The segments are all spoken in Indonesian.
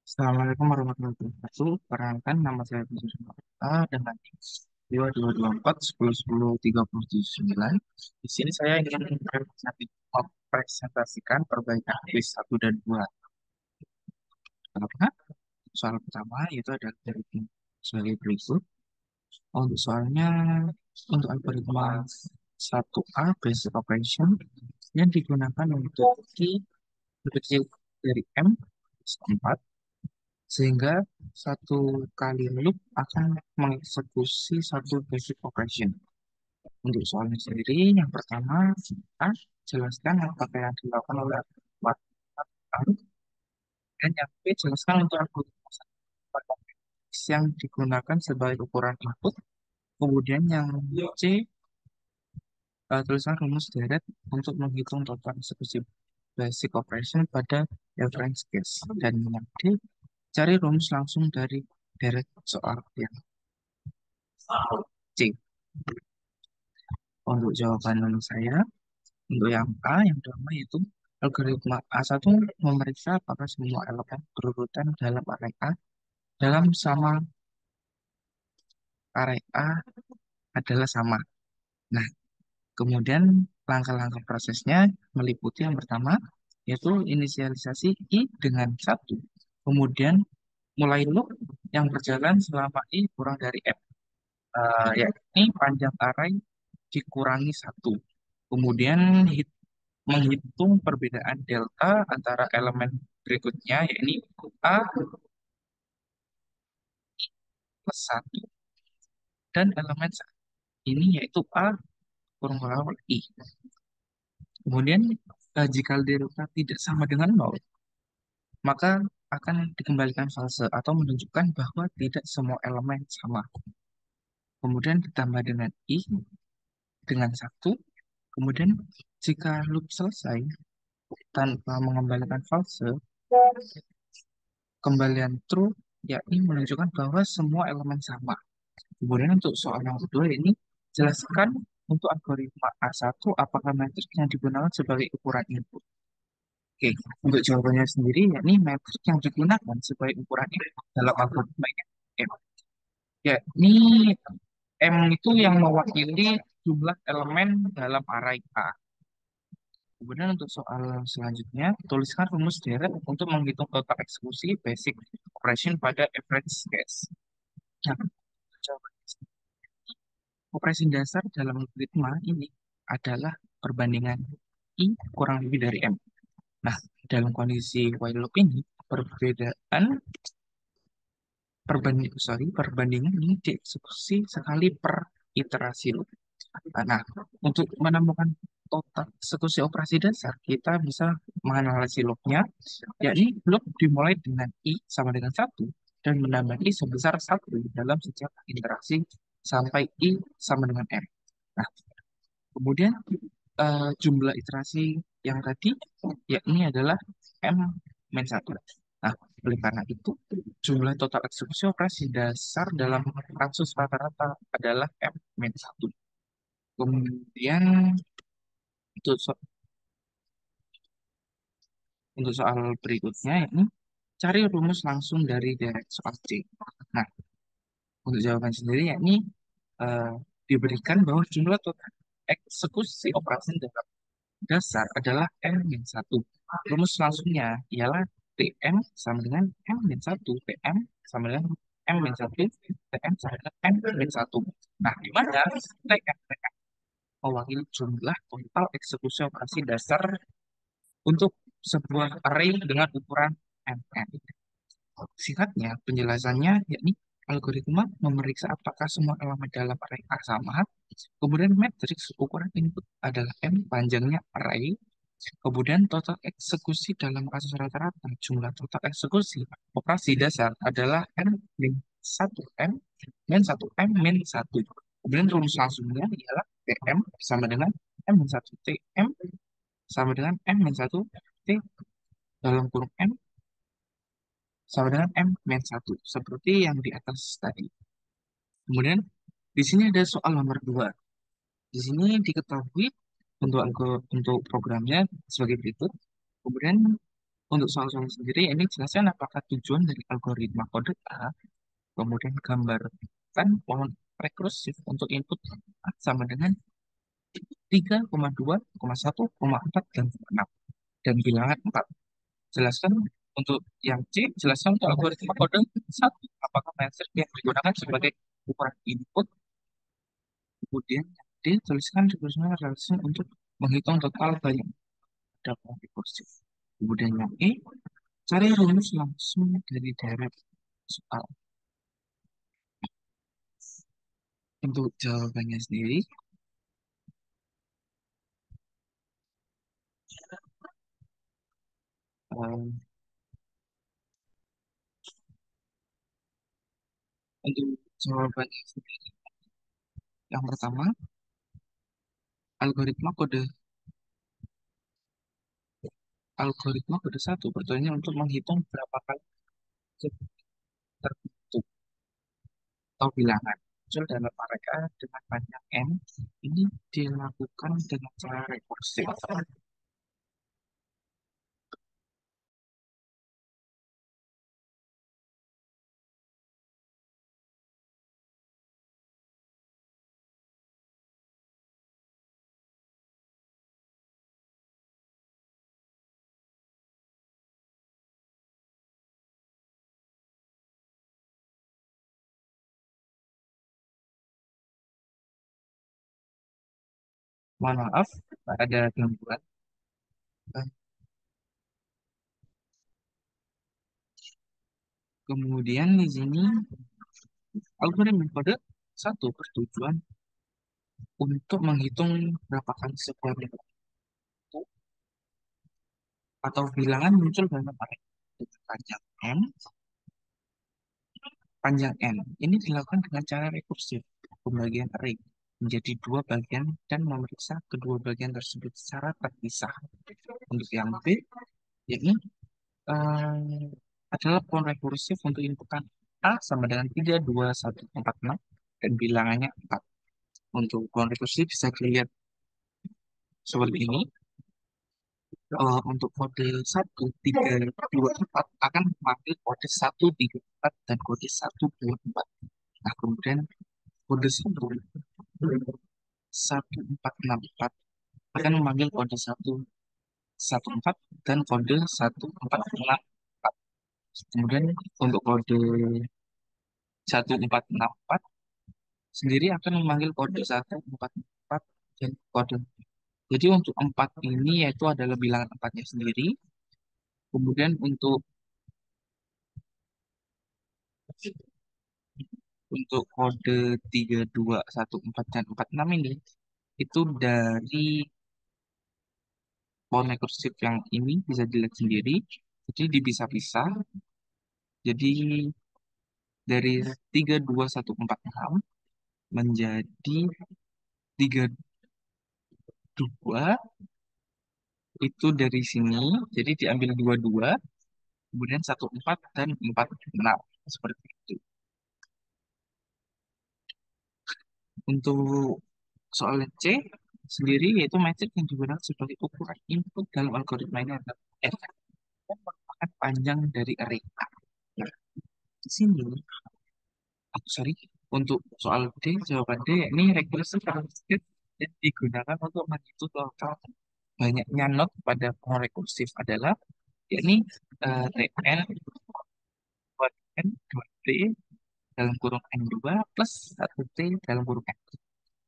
Assalamualaikum warahmatullahi wabarakatuh. Perkenalkan, nama saya Budi Sumarta dengan NIM 2224 10 10 39. Di sini saya ingin mempresentasikan perbaikan quiz 1 dan 2. Pertama, soal pertama yaitu adalah dari tim sebagai berikut. Untuk soalnya, untuk algoritma 1A basic operation yang digunakan untuk deteksi dari M 4, sehingga satu kali loop akan mengeksekusi satu basic operation. Untuk soalnya sendiri, yang pertama, A, jelaskan apakah yang dilakukan oleh algoritma A, dan yang B, jelaskan untuk algoritma yang digunakan sebagai ukuran input. Kemudian yang C, tuliskan rumus deret untuk menghitung total eksekusi basic operation pada reference case. Dan yang D, cari rumus langsung dari deret soal yang C. Untuk jawaban saya, untuk yang A, yang pertama yaitu algoritma A1 memeriksa apakah semua elemen berurutan dalam array A dalam sama array A adalah sama. Nah, kemudian langkah-langkah prosesnya meliputi yang pertama yaitu inisialisasi I dengan 1. Kemudian mulai loop yang berjalan selama I kurang dari M. Yakni panjang array dikurangi 1. Kemudian menghitung perbedaan delta antara elemen berikutnya, yakni A plus 1 dan elemen ini yaitu A kurang kurang I. Kemudian jika delta tidak sama dengan 0, maka akan dikembalikan false atau menunjukkan bahwa tidak semua elemen sama. Kemudian ditambah dengan I dengan 1. Kemudian jika loop selesai tanpa mengembalikan false, kembalian true yakni menunjukkan bahwa semua elemen sama. Kemudian untuk soal yang kedua ini, jelaskan untuk algoritma A1 apakah metrik yang digunakan sebagai ukuran input. Oke, untuk jawabannya sendiri yakni metrik yang digunakan sebagai ukuran input dalam algoritma ini M. Yakni M itu yang mewakili jumlah elemen dalam array A. Kemudian untuk soal selanjutnya, tuliskan rumus deret untuk menghitung total eksekusi basic operation pada average case. Nah, jawabannya, operasi dasar dalam algoritma ini adalah perbandingan I kurang lebih dari M. Nah, dalam kondisi while loop ini, perbandingan ini dieksekusi sekali per iterasi loop. Nah, untuk menemukan total eksekusi operasi dasar, kita bisa menganalisis loopnya, yakni loop dimulai dengan I sama dengan 1 dan menambah I sebesar 1 dalam setiap interaksi sampai I sama dengan M. Nah, kemudian jumlah iterasi yang tadi yakni adalah M-1. Nah, oleh karena itu, jumlah total eksekusi operasi dasar dalam kasus rata-rata adalah M-1. Kemudian untuk, untuk soal berikutnya ini, cari rumus langsung dari deret soal C. Nah, untuk jawaban sendiri yakni eh, diberikan bahwa jumlah total eksekusi operasi dalam dasar adalah M-1. Rumus langsungnya ialah TM sama dengan M-1, TM sama dengan M-1, TM sama dengan M-1. Nah, di mana TM mewakili jumlah total eksekusi operasi dasar untuk sebuah array dengan ukuran MN. Singkatnya, penjelasannya yakni algoritma memeriksa apakah semua elemen dalam array A sama, kemudian matriks ukuran input adalah M panjangnya array, kemudian total eksekusi dalam kasus rata-rata jumlah total eksekusi operasi dasar adalah M min 1 M min 1 M min 1. Kemudian rumus langsungnya ialah PM sama dengan M min 1 TM sama dengan M min 1 T dalam kurung M sama dengan M min 1 seperti yang di atas tadi. Kemudian di sini ada soal nomor 2. Di sini diketahui untuk programnya sebagai berikut. Kemudian Untuk soal-soal sendiri, ini jelaskan apakah tujuan dari algoritma kode A, kemudian gambar kan pohon rekursif untuk input A sama dengan 3,2,1,4 dan 6 dan bilangan 4. Jelaskan untuk yang C, jelaskan untuk algoritma kode satu, apakah metrik yang digunakan sebagai ukuran input. Kemudian yang D, tuliskan rekursifnya relasi untuk menghitung total banyak data rekursif. Kemudian yang E, cari rumus langsung dari deret soal. Untuk jawabannya sendiri, eh, untuk jawabannya sendiri, yang pertama, algoritma kode algoritma kode satu bertujuan untuk menghitung berapa kali terbentuk atau bilangan muncul dalam mereka dengan panjang n. Ini dilakukan dengan cara rekursif. Mohon maaf, ada gangguan. Kemudian di sini algoritma kode satu bertujuan untuk menghitung berapa kali sebuah bentuk atau bilangan muncul dalam array dengan panjang n. Ini dilakukan dengan cara rekursif, pembagian array menjadi dua bagian dan memeriksa kedua bagian tersebut secara terpisah. Untuk yang B, yakni adalah pohon rekursif untuk inputan A sama dengan 3, 2, 1, 4, 6 dan bilangannya 4. Untuk pohon rekursif bisa dilihat seperti ini. Untuk kode 1, 3, 2, 4 akan memanggil kode 1, 3, 4 dan kode 1, 2, 4. Nah, kemudian kode 1, 4, 6, 4 akan memanggil kode 1, 1, 4 dan kode 1, 4, 6, 4. Kemudian untuk kode 1, 4, 6, 4 sendiri akan memanggil kode 1, 4, 4 dan kode. Jadi untuk 4 ini yaitu adalah bilangan 4-nya sendiri. Kemudian untuk kode 3, 2, 1, 4 dan 4, 6 ini itu dari pohon rekursif yang ini bisa dilihat sendiri. Jadi dipisah-pisah. Jadi dari 3, 2, 1, 4, 6 menjadi 3, 2 itu dari sini. Jadi diambil 2, 2 kemudian 1, 4 dan 4, 6 seperti itu. Untuk soal C sendiri yaitu metrik yang digunakan sebagai ukuran input dalam algoritma ini adalah F yang merupakan panjang dari array A. Nah, di sini, sorry, untuk soal D, jawaban D ini recursive functions dan digunakan untuk menghitung total banyaknya not pada pohon rekursif adalah yakni Tn 2n 2t dalam kurung n2 plus 1t dalam kurung n.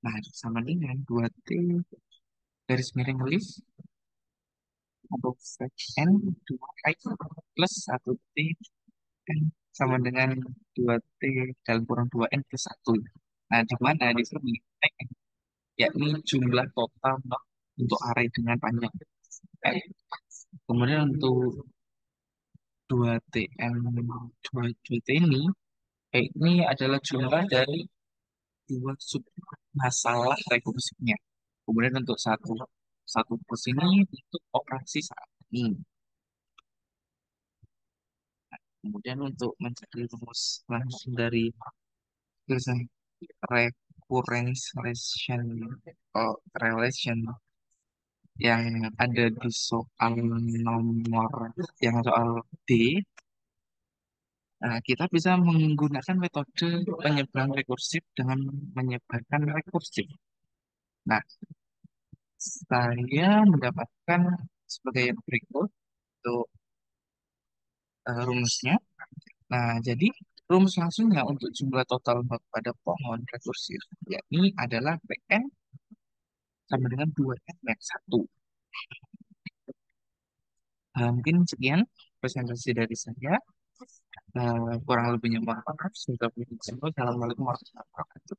Nah, sama dengan 2t garis miring list untuk n 2 plus 1t n sama dengan 2t dalam kurung 2n plus 1. Nah, di mana di sini n yakni jumlah total not untuk array dengan panjang n. Kemudian untuk 2tn 2t ini adalah jumlah dari dua sub masalah rekursifnya. Kemudian untuk satu satu plus ini untuk operasi saat ini. Kemudian untuk mencari rumus langsung dari tulisan recurrence relation, relation yang ada di soal nomor yang soal D, kita bisa menggunakan metode penyebaran rekursif dengan menyebarkan rekursif. Nah, saya mendapatkan sebagai berikut untuk rumusnya. Nah, jadi rumus langsungnya untuk jumlah total not pada pohon rekursif, yakni adalah Pn sama dengan 2n max 1. Mungkin sekian presentasi dari saya. Kurang lebihnya mohon maaf. Assalamualaikum warahmatullahi wabarakatuh.